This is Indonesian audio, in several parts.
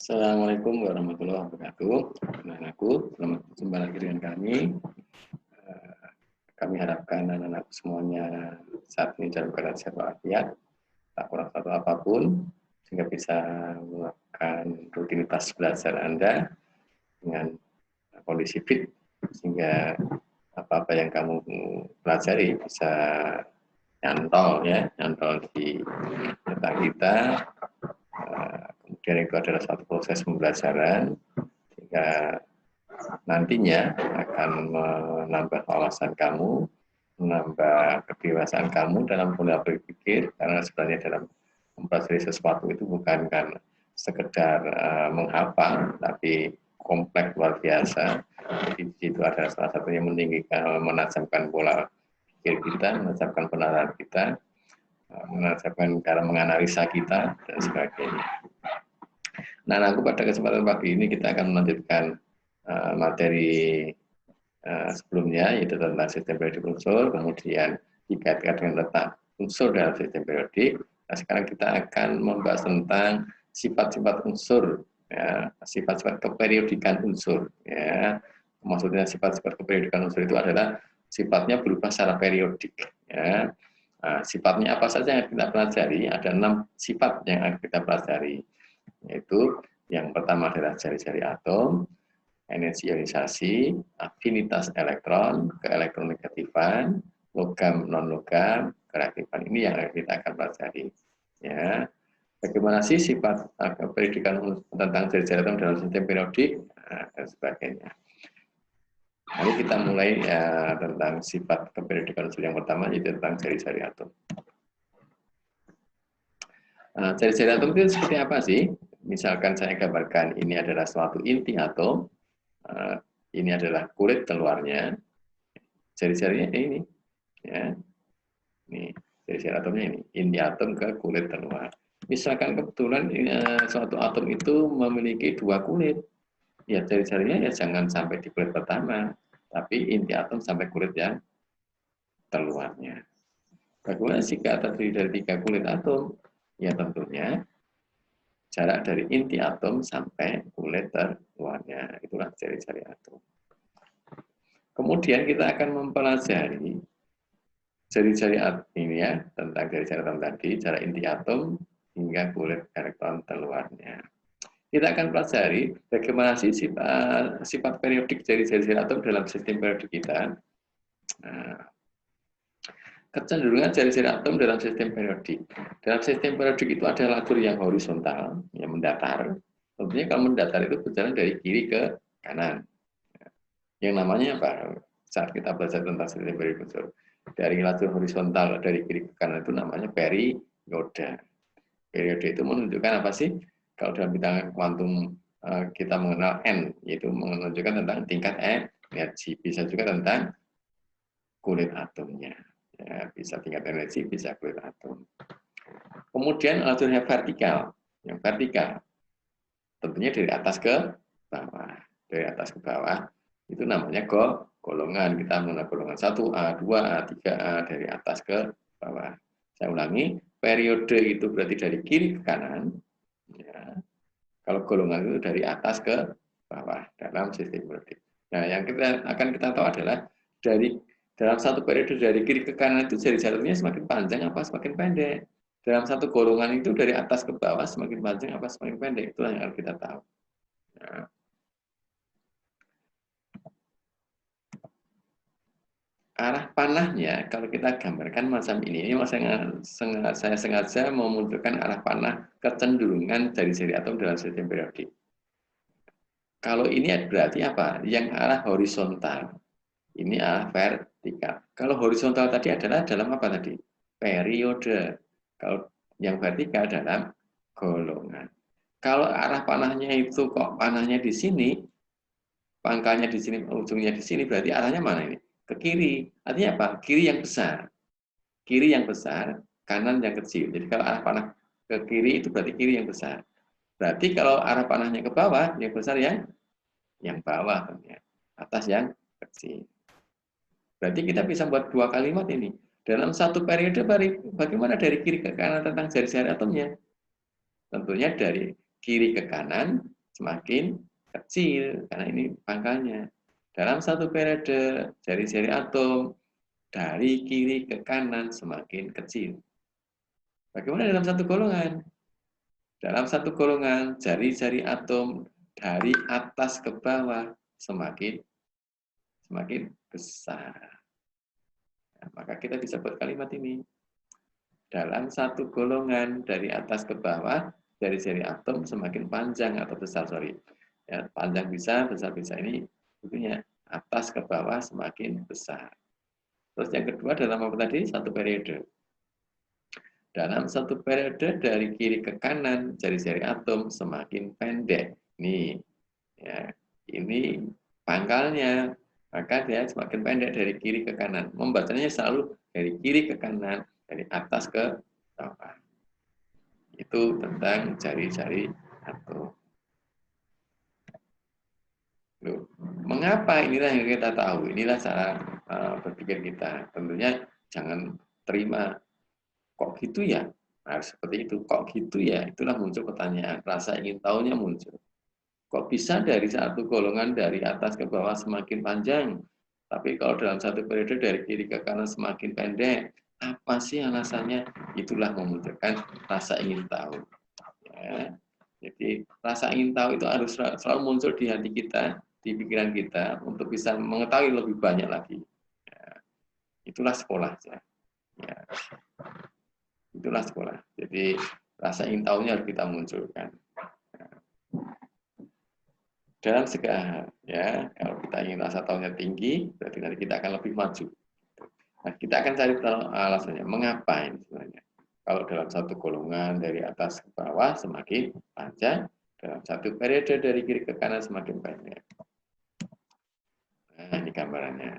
Assalamualaikum warahmatullahi wabarakatuh. Anak-anakku, selamat berjumpa lagi dengan kami. Kami harapkan anak-anak semuanya saat ini dalam keadaan sehat walafiat, tak kurang satu apapun, sehingga bisa melakukan rutinitas belajar Anda dengan kondisi fit, sehingga apa-apa yang kamu pelajari bisa nyantol di otak kita. Kemudian itu adalah satu proses pembelajaran sehingga nantinya akan menambah wawasan kamu, menambah kedewasaan kamu dalam pola berpikir, karena sebenarnya dalam mempelajari sesuatu itu bukan kan sekedar menghafal, tapi kompleks luar biasa. Jadi itu adalah salah satu yang meninggikan, menajamkan pola pikir kita, menajamkan penalaran kita, menajamkan cara menganalisa kita dan sebagainya. Nah, aku pada kesempatan pagi ini kita akan melanjutkan materi sebelumnya, yaitu tentang sistem periodik unsur, kemudian dikaitkan dengan letak unsur dalam sistem periodik. Nah, sekarang kita akan membahas tentang sifat-sifat unsur, sifat-sifat keperiodikan unsur. Ya. Maksudnya sifat-sifat keperiodikan unsur itu adalah sifatnya berubah secara periodik. Ya. Nah, sifatnya apa saja yang kita pelajari? Ada 6 sifat yang akan kita pelajari, yaitu yang pertama adalah jari-jari atom, energi ionisasi, afinitas elektron, keelektronegatifan, logam non-logam, kereaktifan. Ini yang kita akan pelajari. Ya. Bagaimana sih sifat periodikan tentang jari-jari atom dalam sistem periodik dan sebagainya. Lalu kita mulai tentang sifat keperiodikan unsur yang pertama, yaitu tentang jari-jari atom. Jari-jari atom itu seperti apa sih? Misalkan saya gambarkan ini adalah suatu inti atom, ini adalah kulit keluarnya, jari-jarinya ini, ya, ini jari-jari atomnya ini, inti atom ke kulit keluar. Misalkan kebetulan suatu atom itu memiliki 2 kulit, ya jari-jarinya ya jangan sampai di kulit pertama, tapi inti atom sampai kulit yang keluarnya. Bagaimana jika terdiri dari 3 kulit atom? Ya tentunya jarak dari inti atom sampai kulit terluarnya, itulah jari-jari atom. Kemudian kita akan mempelajari jari-jari atom ini ya, tentang jari-jari atom tadi, jarak inti atom hingga kulit elektron terluarnya. Kita akan pelajari bagaimana sih sifat periodik jari-jari atom dalam sistem periodik kita. Nah, kecenderungan jari-jari atom dalam sistem periodik. Dalam sistem periodik itu ada lajur yang horizontal, yang mendatar. Tentunya kalau mendatar itu berjalan dari kiri ke kanan. Yang namanya apa? Saat kita belajar tentang sistem periodik unsur, dari lajur horizontal dari kiri ke kanan itu namanya periode. Periode itu menunjukkan apa sih? Kalau dalam bidang kuantum kita mengenal N, yaitu menunjukkan tentang tingkat energi. Bisa juga tentang kulit atomnya. Ya, bisa tingkat energi, bisa kulit atom. Kemudian lajurnya vertikal. Yang vertikal tentunya dari atas ke bawah. Dari atas ke bawah itu namanya golongan. Kita mengenal golongan 1A, 2A, 3A dari atas ke bawah. Saya ulangi, periode itu berarti dari kiri ke kanan. Ya. Kalau golongan itu dari atas ke bawah dalam sistem periodik. Nah, yang kita tahu adalah dalam satu periode dari kiri ke kanan itu jari-jarinya semakin panjang apa semakin pendek. Dalam satu golongan itu dari atas ke bawah semakin panjang apa semakin pendek. Itulah yang harus kita tahu. Nah. Arah panahnya kalau kita gambarkan macam ini saya sengaja memunculkan arah panah kecenderungan jari-jari atom dalam sistem periodik. Kalau ini berarti apa? Yang arah horizontal. Ini arah vertikal. Kalau horizontal tadi adalah dalam apa tadi? Periode. Kalau yang vertikal dalam golongan. Kalau arah panahnya itu kok panahnya di sini, pangkalnya di sini, ujungnya di sini, berarti arahnya mana ini? Ke kiri. Artinya apa? Kiri yang besar. Kiri yang besar, kanan yang kecil. Jadi kalau arah panah ke kiri itu berarti kiri yang besar. Berarti kalau arah panahnya ke bawah, yang besar yang bawah, atas yang kecil. Berarti kita bisa buat 2 kalimat ini. Dalam satu periode, bagaimana dari kiri ke kanan tentang jari-jari atomnya? Tentunya dari kiri ke kanan, semakin kecil, karena ini pangkalnya. Dalam satu periode, jari-jari atom dari kiri ke kanan semakin kecil. Bagaimana dalam satu golongan? Dalam satu golongan, jari-jari atom dari atas ke bawah semakin besar. Nah, maka kita bisa buat kalimat ini. Dalam satu golongan dari atas ke bawah, jari-jari atom semakin panjang atau besar, sorry. Ya, panjang bisa, besar bisa. Ini tentunya atas ke bawah semakin besar. Terus yang kedua dalam apa tadi? Satu periode. Dalam satu periode dari kiri ke kanan, jari-jari atom semakin pendek. Nih, ya, ini pangkalnya. Maka dia semakin pendek dari kiri ke kanan. Membacanya selalu dari kiri ke kanan, dari atas ke bawah. Itu tentang jari-jari atom. Loh, mengapa? Inilah yang kita tahu. Inilah cara berpikir kita. Tentunya jangan terima kok gitu ya. Nah, seperti itu. Kok gitu ya? Itulah muncul pertanyaan. Rasa ingin tahunya muncul. Kok bisa dari satu golongan dari atas ke bawah semakin panjang, tapi kalau dalam satu periode dari kiri ke kanan semakin pendek? Apa sih alasannya? Itulah memunculkan rasa ingin tahu. Ya. Jadi rasa ingin tahu itu harus selalu muncul di hati kita, di pikiran kita, untuk bisa mengetahui lebih banyak lagi. Ya. Itulah sekolah. Ya. Itulah sekolah. Jadi rasa ingin tahunya harus kita munculkan. Dalam segala hal, ya, kalau kita ingin rasa tahunya tinggi, berarti nanti kita akan lebih maju. Nah, kita akan cari tahu alasannya, mengapa ini sebenarnya. Kalau dalam satu golongan dari atas ke bawah semakin panjang, dalam satu periode dari kiri ke kanan semakin pendek. Nah, ini gambarannya.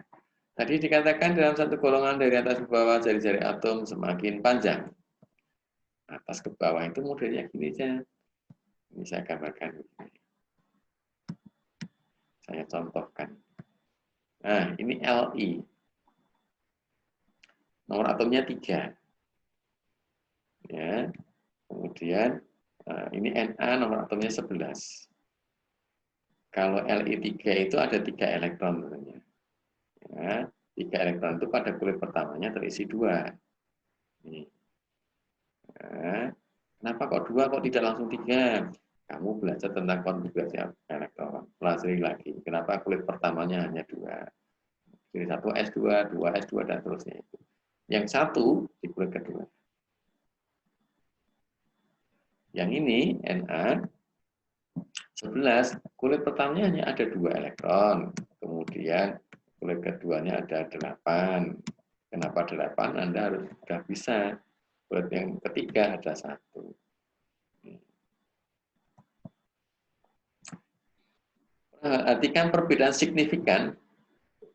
Tadi dikatakan dalam satu golongan dari atas ke bawah jari-jari atom semakin panjang. Atas ke bawah itu modelnya gini saja. Ini saya gambarkan begini. Saya contohkan. Nah, ini Li. Nomor atomnya 3. Ya. Kemudian ini Na nomor atomnya 11. Kalau Li3 itu ada 3 elektron tentunya. Ya, 3 elektron itu pada kulit pertamanya terisi 2. Ini. Nah, kenapa kok 2 kok tidak langsung 3? Kamu belajar tentang konfigurasi elektron. Pelajari lagi. Kenapa kulit pertamanya hanya 2? Jadi 1 S2, 2 S2 dan seterusnya itu. Yang satu di kulit kedua. Yang ini Na 11, kulit pertamanya hanya ada 2 elektron. Kemudian kulit keduanya ada 8. Kenapa 8? Anda harus sudah bisa. Kulit yang ketiga ada 1. Perhatikan perbedaan signifikan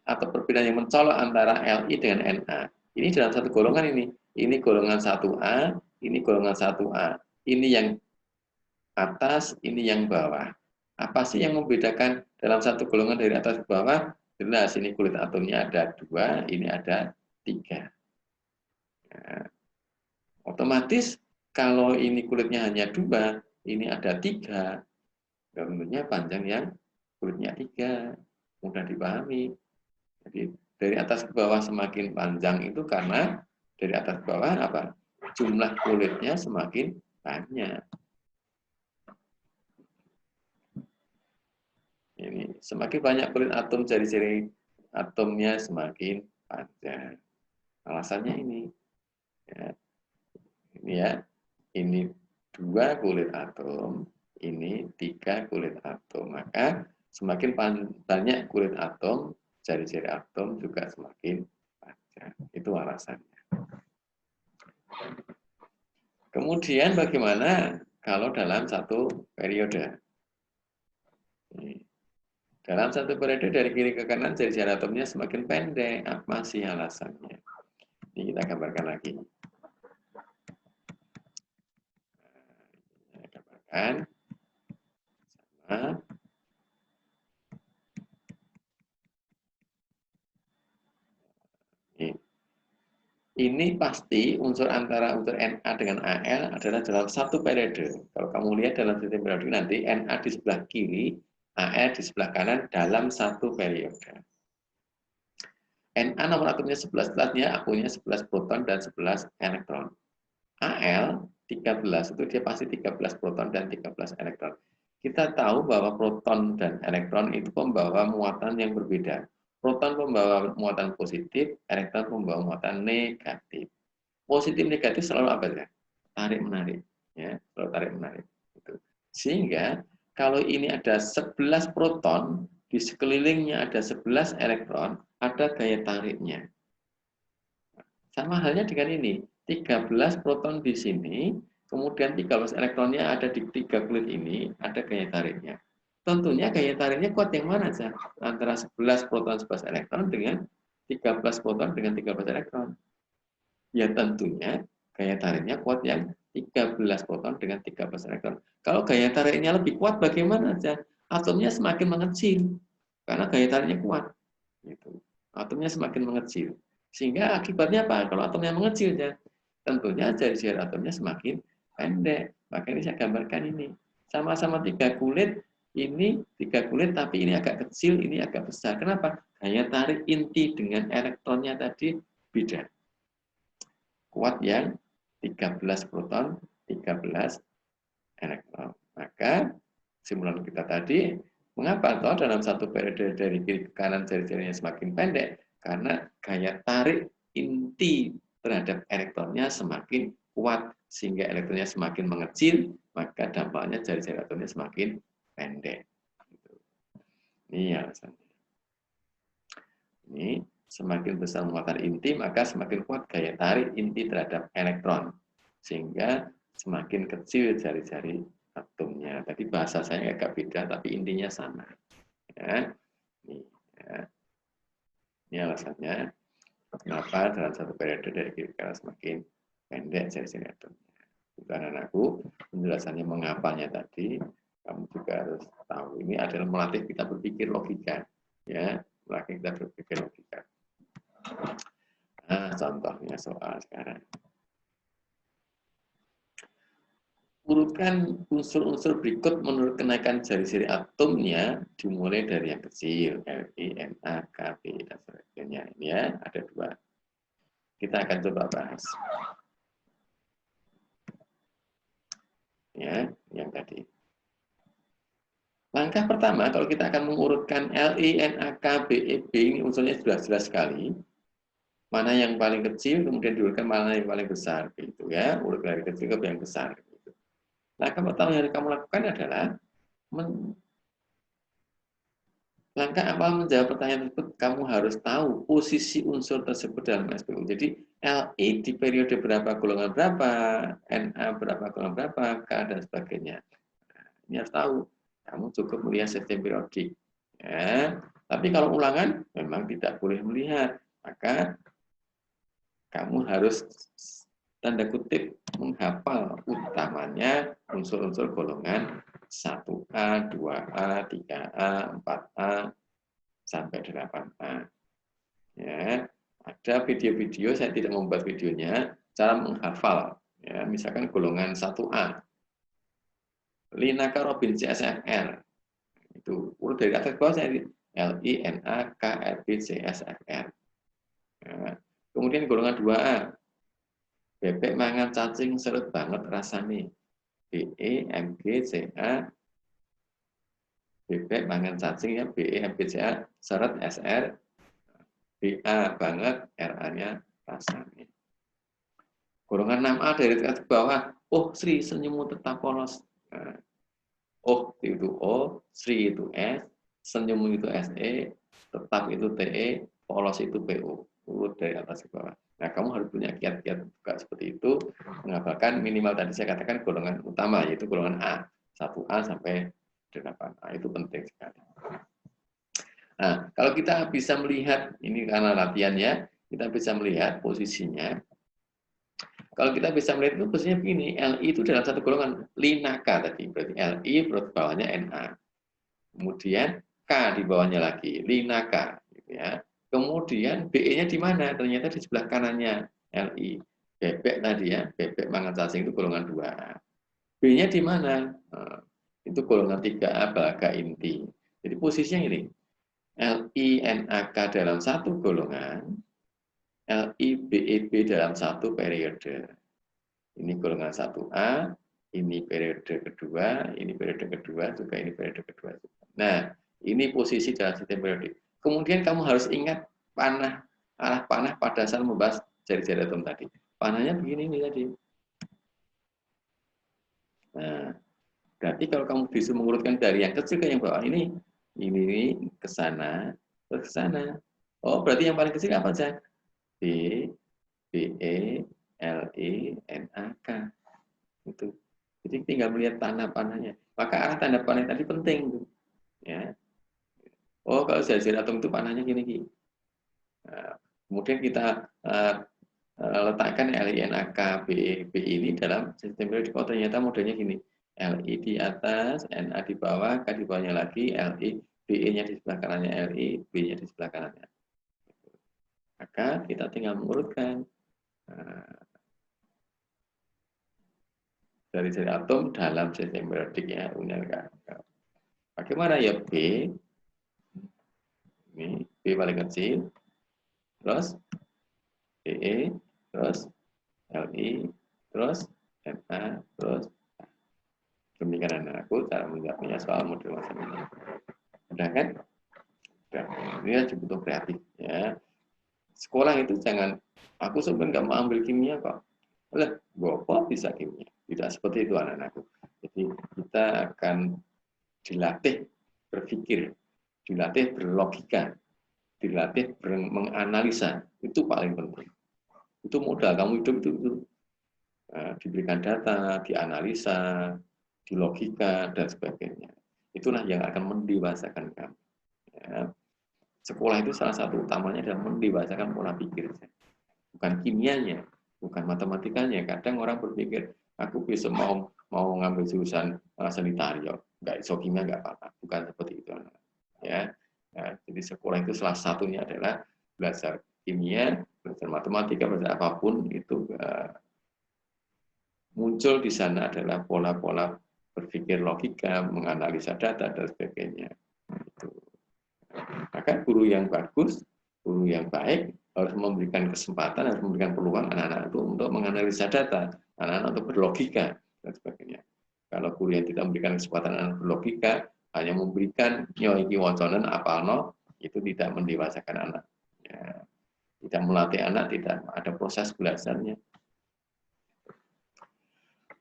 atau perbedaan yang mencolok antara Li dengan Na. Ini dalam satu golongan ini. Ini golongan 1A, ini golongan 1A. Ini yang atas, ini yang bawah. Apa sih yang membedakan dalam satu golongan dari atas ke bawah? Jelas, ini kulit atomnya ada 2, ini ada 3. Nah, otomatis kalau ini kulitnya hanya 2, ini ada 3, tentunya panjang yang kulitnya 3. Mudah dipahami. Jadi dari atas ke bawah semakin panjang itu karena dari atas ke bawah apa? Jumlah kulitnya semakin banyak. Ini semakin banyak kulit atom, jari-jari atomnya semakin panjang. Alasannya ini, ya, ini ya, ini 2 kulit atom, ini 3 kulit atom. Maka semakin banyak kulit atom, jari-jari atom juga semakin panjang. Itu alasannya. Kemudian bagaimana kalau dalam satu periode? Dalam satu periode dari kiri ke kanan jari-jari atomnya semakin pendek. Apa sih alasannya? Ini kita gambarkan lagi. Saya gambarkan. Sama. Ini. Ini pasti unsur antara unsur Na dengan Al adalah dalam satu periode. Kalau kamu lihat dalam sistem periodik nanti Na di sebelah kiri, Al di sebelah kanan dalam satu periode. Na nomor atomnya 11, setelahnya akunya 11 proton dan 11 elektron. Al 13 itu dia pasti 13 proton dan 13 elektron. Kita tahu bahwa proton dan elektron itu pembawa muatan yang berbeda. Proton membawa muatan positif, elektron membawa muatan negatif. Positif negatif selalu apa ya? Tarik menarik, ya, selalu tarik menarik. Gitu. Sehingga kalau ini ada 11 proton, di sekelilingnya ada 11 elektron, ada gaya tariknya. Sama halnya dengan ini, 13 proton di sini, kemudian 13 elektronnya ada di 3 kulit ini, ada gaya tariknya. Tentunya gaya tariknya kuat yang mana saja? Antara 11 proton 11 elektron dengan 13 proton dengan 13 elektron. Ya tentunya gaya tariknya kuat yang 13 proton dengan 13 elektron. Kalau gaya tariknya lebih kuat bagaimana saja? Atomnya semakin mengecil karena gaya tariknya kuat. Gitu. Atomnya semakin mengecil. Sehingga akibatnya apa? Kalau atomnya mengecil ya, tentunya jari-jari atomnya semakin pendek. Maka ini saya gambarkan ini. Sama-sama 3 kulit, ini 3 kulit tapi ini agak kecil, ini agak besar. Kenapa? Gaya tarik inti dengan elektronnya tadi beda. Kuat yang 13 proton, 13 elektron. Maka simulan kita tadi, mengapa toh dalam satu periode dari kiri ke kanan jari-jarinya semakin pendek? Karena gaya tarik inti terhadap elektronnya semakin kuat, sehingga elektronnya semakin mengecil, maka dampaknya jari-jari atomnya semakin pendek. Ini alasannya. Ini semakin besar muatan inti, maka semakin kuat gaya tarik inti terhadap elektron. Sehingga semakin kecil jari-jari atomnya. Tadi bahasa saya agak beda, tapi intinya sama. Ya. Ini alasannya kenapa dalam satu periode dari kiri ke kanan semakin pendek jari-jari atomnya. Bukan anakku, penjelasannya mengapanya tadi, kamu juga harus tahu. Ini adalah melatih kita berpikir logika. Ya, melatih kita berpikir logika. Nah, contohnya soal sekarang. Urutkan unsur-unsur berikut menurut kenaikan jari-jari atomnya dimulai dari yang kecil, Li, Na, Kb, dan sebagainya. Ini ya, ada 2. Kita akan coba bahas. Ya, yang tadi. Langkah pertama, kalau kita akan mengurutkan Li, Na, K, Be, B, ini unsurnya sudah jelas sekali. Mana yang paling kecil, kemudian diurutkan mana yang paling besar. Gitu ya, urut dari kecil ke yang besar. Gitu. Langkah pertama yang kamu lakukan adalah langkah awal menjawab pertanyaan tersebut, kamu harus tahu posisi unsur tersebut dalam SPU. Jadi, Li di periode berapa, golongan berapa, Na berapa, golongan berapa, K, dan sebagainya. Nah, ini harus tahu. Kamu cukup melihat sistem periodik. Ya. Tapi kalau ulangan, memang tidak boleh melihat. Maka, kamu harus tanda kutip menghafal utamanya unsur-unsur golongan 1A, 2A, 3A, 4A, sampai 8A. Ya, ada video-video, saya tidak membuat videonya, cara menghafal. Ya, misalkan golongan 1A. Linaka Robin CSFR. Itu urut dari atas bawah saya Li, Na, K, Rb, CSFR. Ya. Kemudian golongan 2A. Bebek mangan cacing seret banget rasanya. Be, Mg, Ca, bebek mangan cacing ya, Be, Mg, Ca, seret Sr, Ba banget, Ra-nya rasanya. Golongan 6A dari atas ke bawah, oh Sri senyummu tetap polos. Nah, oh itu O, Sri itu S, senyummu itu Se, tetap itu Te, polos itu Po. Urut dari atas ke bawah. Nah, kamu harus punya kiat-kiat juga seperti itu, menghafalkan minimal tadi saya katakan golongan utama, yaitu golongan A. 1A sampai 8A, itu penting sekali. Nah, kalau kita bisa melihat, ini karena latihannya, kita bisa melihat posisinya. Kalau kita bisa melihat itu posisinya begini, Li itu dalam satu golongan, Linaka tadi, berarti Li berarti bawahnya Na. Kemudian K di bawahnya lagi, Linaka. Gitu ya. Kemudian BE-nya di mana? Ternyata di sebelah kanannya. LI. Bebek tadi ya, bebek mangan cacing itu golongan 2A. B-nya di mana? Itu golongan 3A baga inti. Jadi posisinya ini, LINAK dalam satu golongan, LIBEB dalam satu periode. Ini golongan 1A, ini periode kedua, ini periode kedua, juga ini periode kedua. Nah, ini posisi dalam sistem periodik. Kemudian kamu harus ingat arah panah pada saat membahas jari-jari atom tadi. Panahnya begini ini tadi. Nah, berarti kalau kamu disuruh mengurutkan dari yang kecil ke yang bawah ini ke sana, terus ke sana. Oh, berarti yang paling kecil apa saja? B, BE, LE, NAK. Itu. Jadi tinggal melihat tanda-tandanya. Maka arah tanda panah tadi penting. Ya. Oh, kalau jari atom itu panahnya gini. Nah, kemudian kita letakkan LINAK B ini dalam sistem periodik. Oh, ternyata modelnya gini. LI di atas, NA di bawah, K di bawahnya lagi, LI, BE-nya di sebelah kanannya LI, B-nya di sebelah kanannya. Maka kita tinggal mengurutkan dari atom dalam sistem periodik ya, bagaimana ya B? Ini B paling kecil, terus BE, terus LI, terus NA, terus demikian aku cara menjawabnya soal model macam ini. Udah kan? Udah. Ini butuh kreatif ya. Sekolah itu jangan, aku sebenarnya nggak mau ambil kimia kok. Oleh, gue bisa kimia. Tidak seperti itu anak-anakku. Jadi kita akan dilatih berpikir, dilatih berlogika, dilatih menganalisa. Itu paling penting. Itu modal kamu hidup itu. Diberikan data, dianalisa, di logika, dan sebagainya. Itulah yang akan mendewasakan kamu. Ya. Sekolah itu salah satu utamanya adalah mendewasakan pola pikir. Bukan kimianya, bukan matematikanya. Kadang orang berpikir, aku besok mau ngambil jurusan sanitario, nggak iso kimia nggak apa-apa. Bukan seperti itu. Ya. Nah, jadi sekolah itu salah satunya adalah belajar kimia, belajar matematika, belajar apapun itu muncul di sana adalah pola-pola berpikir logika, menganalisa data, dan sebagainya. Itu. Maka guru yang bagus, guru yang baik, harus memberikan kesempatan, harus memberikan peluang anak-anak itu untuk menganalisa data, anak-anak untuk berlogika, dan sebagainya. Kalau guru yang tidak memberikan kesempatan anak berlogika, hanya memberikan nyoiki waconen apalno, itu tidak mendewasakan anak. Ya. Tidak melatih anak, tidak ada proses belajarnya.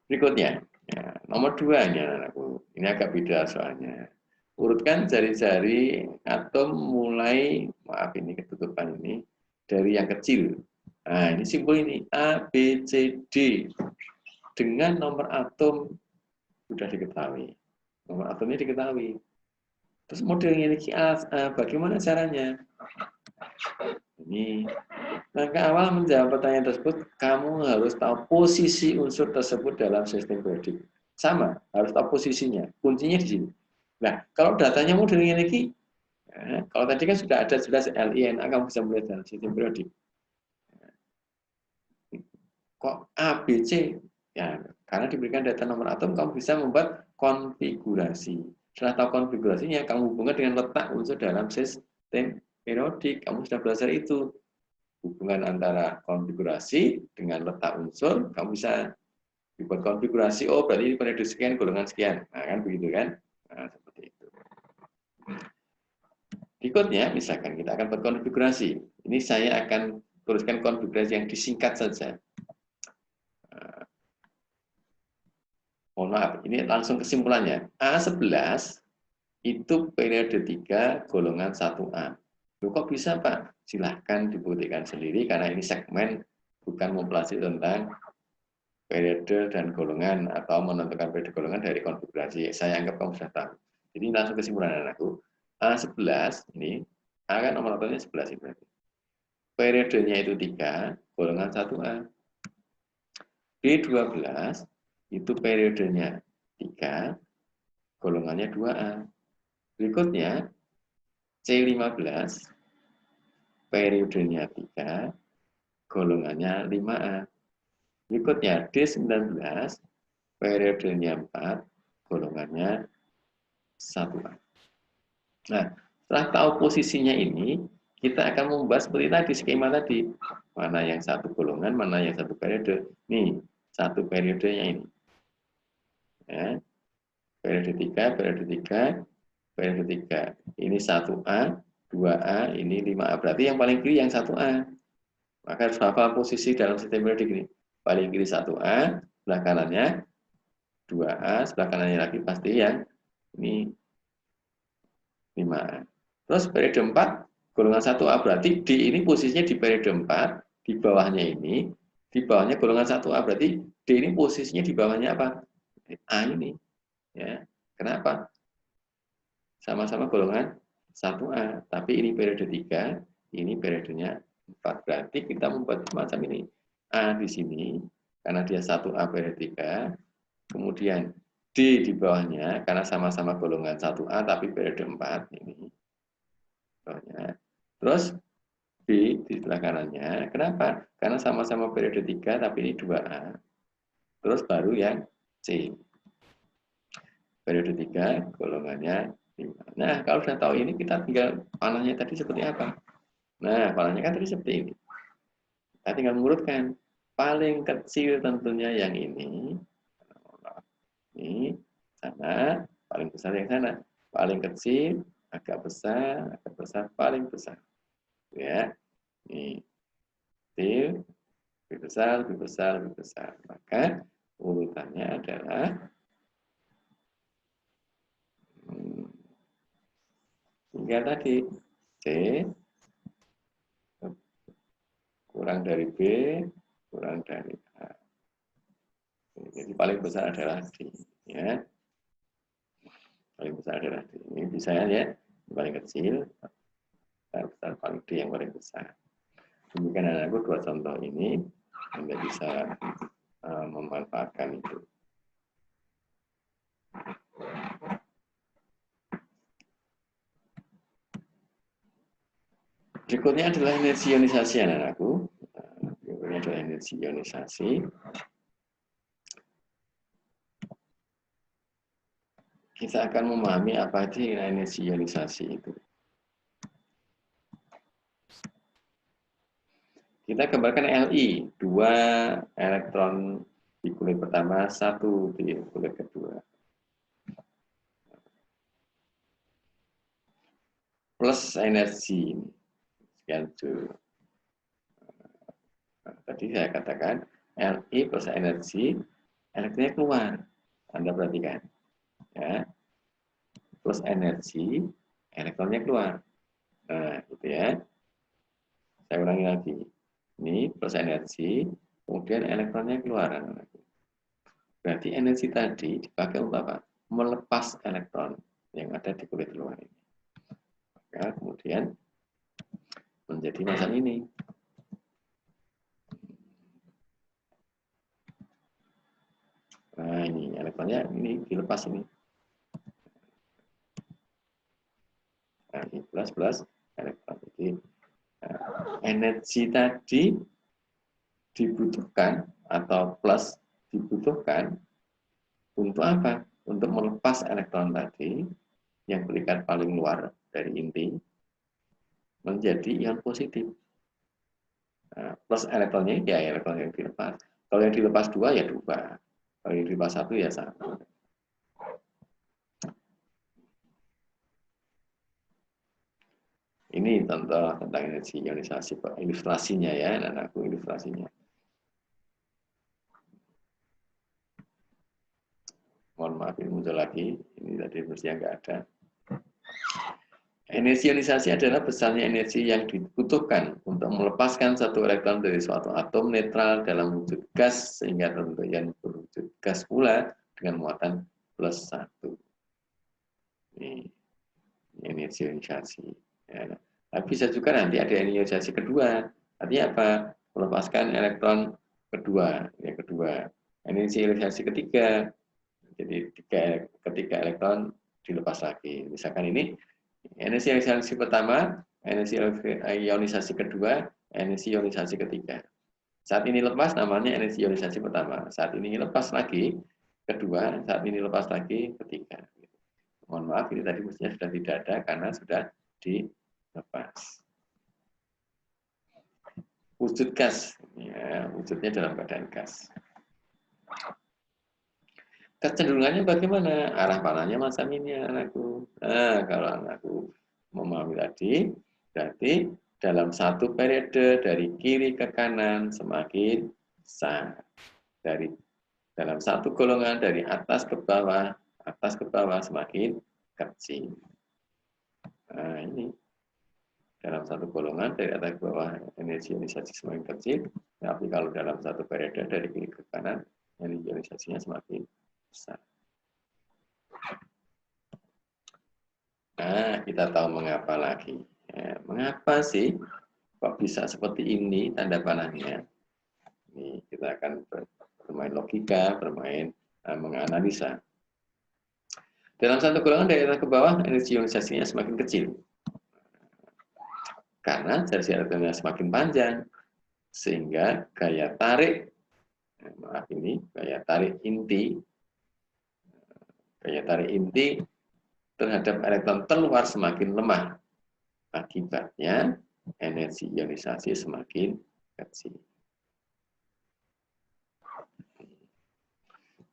Berikutnya, ya, nomor 2 ini anakku. Ini agak beda soalnya. Urutkan jari-jari atom mulai, maaf ini ketutupan ini, dari yang kecil. Nah, ini simbol ini, A, B, C, D. Dengan nomor atom sudah diketahui. Nomor atomnya diketahui. Terus modelnya ini, bagaimana caranya? Ini langkah awal menjawab pertanyaan tersebut, kamu harus tahu posisi unsur tersebut dalam sistem periodik. Sama, harus tahu posisinya. Kuncinya di sini. Nah, kalau datanya modelnya ini, kalau tadi kan sudah ada jelas LINA, kamu bisa melihat dalam sistem periodik. Kok A, B, C? Ya, karena diberikan data nomor atom, kamu bisa membuat konfigurasi. Setelah tahu konfigurasinya, kamu hubungkan dengan letak unsur dalam sistem periodik. Kamu sudah belajar itu. Hubungan antara konfigurasi dengan letak unsur, kamu bisa dibuat konfigurasi, oh berarti ini periode sekian, golongan sekian. Nah, kan begitu kan? Nah, seperti itu. Berikutnya, misalkan kita akan buat konfigurasi. Ini saya akan tuliskan konfigurasi yang disingkat saja. Mohon maaf, ini langsung kesimpulannya. A11 itu periode 3, golongan 1A. Loh, kok bisa Pak? Silahkan dibuktikan sendiri karena ini segmen bukan mempelajari tentang periode dan golongan atau menentukan periode golongan dari konfigurasi. Saya anggap kamu sudah tahu. Jadi langsung kesimpulan anakku. A11 ini, A kan nomor atomnya 11 ini berarti. Periodenya itu 3, golongan 1A. B12 itu periodenya 3, golongannya 2A. Berikutnya C15 periodenya 3, golongannya 5A. Berikutnya D19, periodenya 4, golongannya 1A. Nah, setelah tahu posisinya ini, kita akan membahas seperti tadi, skema tadi. Mana yang satu golongan, mana yang satu periode. Nih, satu periodenya ini. Ya. Periode 3, periode 3, periode 3. Ini 1A, 2A, ini 5A. Berarti yang paling kiri yang 1A. Maka harus hafal posisi dalam sistem periodik ini. Paling kiri 1A, sebelah kanannya 2A, sebelah kanannya lagi pasti yang ini 5A. Terus periode 4, golongan 1A, berarti D ini posisinya di periode 4, di bawahnya ini, di bawahnya golongan 1A, berarti D ini posisinya di bawahnya apa? A ini. Ya. Kenapa? Sama-sama golongan 1A, tapi ini periode 3, ini periodenya 4. Berarti kita membuat semacam ini. A di sini, karena dia 1A periode 3, kemudian D di bawahnya, karena sama-sama golongan 1A, tapi periode 4, ini. Bawahnya. Terus B di sebelah kanannya, kenapa? Karena sama-sama periode 3, tapi ini 2A. Terus baru yang C. Periode 3, golongannya 5. Nah, kalau sudah tahu ini, kita tinggal panahnya tadi seperti apa. Nah, panahnya kan tadi seperti ini. Kita tinggal mengurutkan. Paling kecil tentunya yang ini. Ini, sana. Paling besar yang sana. Paling kecil, agak besar, paling besar. Ya, ini. Kecil, lebih besar, lebih besar, lebih besar. Maka urutannya adalah hingga tadi C kurang dari B kurang dari A. Jadi paling besar adalah D, ya. Paling besar adalah D. Ini bisa ya, paling kecil, besar paling D yang paling besar. Demikian anakku dua contoh ini, Anda bisa memanfaatkan itu. Berikutnya adalah energi ionisasi anak-anakku. Berikutnya adalah energi ionisasi. Kita akan memahami apa itu energi ionisasi itu. Kita gambarkan Li, 2 elektron di kulit pertama, 1 di kulit kedua. Plus energi. Sekian Joule. Tadi saya katakan Li plus energi, elektronnya keluar. Anda perhatikan. Ya. Plus energi, elektronnya keluar. Nah, gitu ya. Saya ulangi lagi. Ini plus energi, kemudian elektronnya keluar. Berarti energi tadi dipakai untuk apa? Melepas elektron yang ada di kulit luar ini. Maka kemudian menjadi macam ini. Nah, ini elektronnya ini dilepas ini. Nah, ini plus elektron. Jadi energi tadi dibutuhkan atau plus dibutuhkan untuk apa? Untuk melepas elektron tadi yang berikat paling luar dari inti menjadi ion positif. Nah, plus elektronnya ya elektron yang dilepas. Kalau yang dilepas 2 ya 2. Kalau yang dilepas 1 ya 1. Ini contoh tentang energi ionisasi, ilustrasinya ya, anakku ilustrasinya. Mohon maaf ini muncul lagi, ini tadi mestinya nggak ada. Energi ionisasi adalah besarnya energi yang dibutuhkan untuk melepaskan satu elektron dari suatu atom netral dalam wujud gas sehingga terbentuk ion berwujud gas pula dengan muatan plus 1. Ini energi ionisasi. Ya. Tapi bisa juga nanti ada ionisasi kedua. Artinya apa? Melepaskan elektron kedua, yang kedua. Energi ionisasi ketiga. Jadi ketiga elektron dilepas lagi. Misalkan ini energi ionisasi pertama, energi ionisasi kedua, energi ionisasi ketiga. Saat ini lepas namanya energi ionisasi pertama. Saat ini lepas lagi kedua, saat ini lepas lagi ketiga. Mohon maaf, ini tadi mestinya sudah tidak ada karena sudah dilepas. Wujud gas, ya, wujudnya dalam keadaan gas. Kecenderungannya bagaimana? Arah panahnya macam ini anakku. Nah, kalau anakku memahami tadi, berarti dalam satu periode dari kiri ke kanan semakin besar. Dari dalam satu golongan dari atas ke bawah semakin kecil. Nah, ini dalam satu golongan dari atas ke bawah energi ionisasi semakin kecil, tapi kalau dalam satu periode dari kiri ke kanan energi ionisasinya semakin besar. Nah, kita tahu mengapa lagi. Ya, mengapa sih kok bisa seperti ini tanda panahnya? Ini kita akan bermain logika, bermain menganalisa. Dalam satu golongan dari atas ke bawah energi ionisasinya semakin kecil. Karena garis elektronya semakin panjang, sehingga gaya tarik, gaya tarik inti terhadap elektron terluar semakin lemah. Akibatnya energi ionisasi semakin kecil.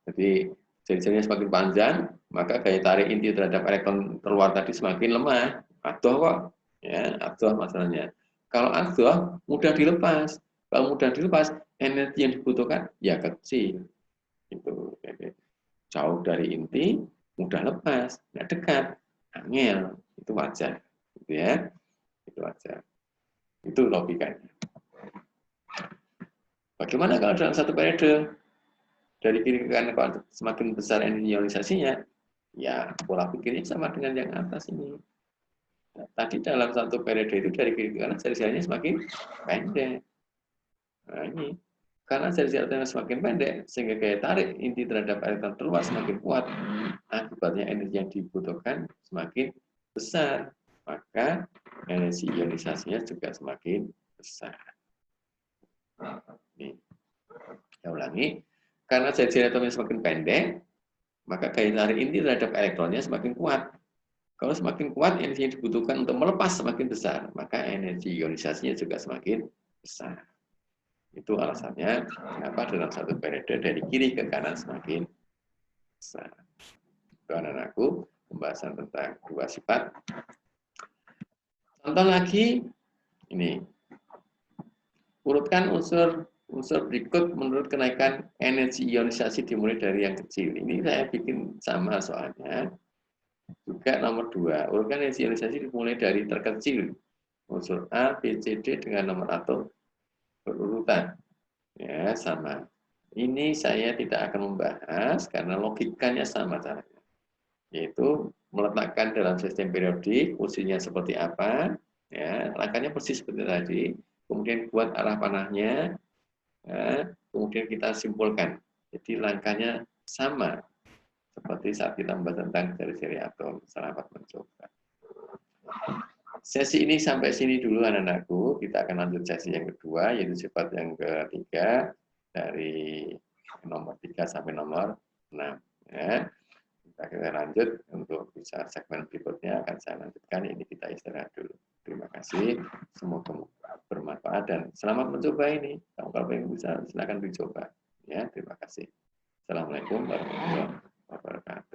Jadi jari-jarinya semakin panjang, maka gaya tarik inti terhadap elektron terluar tadi semakin lemah. Adoh kok, ya, adoh masalahnya. Kalau adoh mudah dilepas. Kalau mudah dilepas, energi yang dibutuhkan ya kecil. Itu jauh dari inti, mudah lepas, nggak dekat, angel, itu wajar, gitu ya, itu wajar. Itu logikanya. Bagaimana kalau dalam satu periode dari kiri ke kanan semakin besar energi ionisasinya, ya pola pikirnya sama dengan yang atas ini. Nah, tadi dalam satu periode itu dari kiri ke kanan jari-jarinya semakin pendek. Nah ini, karena jari-jarinya semakin pendek, sehingga gaya tarik inti terhadap elektron terluar semakin kuat. Akibatnya energi yang dibutuhkan semakin besar. Maka energi ionisasinya juga semakin besar. Nih, saya ulangi. Karena jari-jari atomnya semakin pendek, maka gaya tarik inti terhadap elektronnya semakin kuat. Kalau semakin kuat, energi yang dibutuhkan untuk melepas semakin besar, maka energi ionisasinya juga semakin besar. Itu alasannya kenapa dalam satu periode dari kiri ke kanan semakin besar. Itu anak-anakku, pembahasan tentang dua sifat. Contoh lagi, ini. Urutkan unsur berikut menurut kenaikan energi ionisasi dimulai dari yang kecil. Ini saya bikin sama soalnya. Juga nomor 2, urutkan energi ionisasi dimulai dari terkecil. Unsur A, B, C, D dengan nomor atom berurutan. Ya, sama. Ini saya tidak akan membahas karena logikanya sama caranya. Yaitu meletakkan dalam sistem periodik fungsinya seperti apa, ya, langkahnya persis seperti tadi. Kemudian buat arah panahnya, ya, kemudian kita simpulkan. Jadi langkahnya sama seperti saat kita membahas tentang jari-jari atom. Selamat mencoba. Sesi ini sampai sini dulu anak-anakku. Kita akan lanjut sesi yang kedua, yaitu sifat yang ketiga dari nomor 3 sampai nomor 6. Ya. Kita lanjut untuk bisa segmen berikutnya akan saya lanjutkan. Ini kita istirahat dulu. Terima kasih. Semoga bermanfaat dan selamat mencoba ini. Kalau ingin bisa silakan dicoba. Ya, terima kasih. Assalamualaikum warahmatullahi wabarakatuh.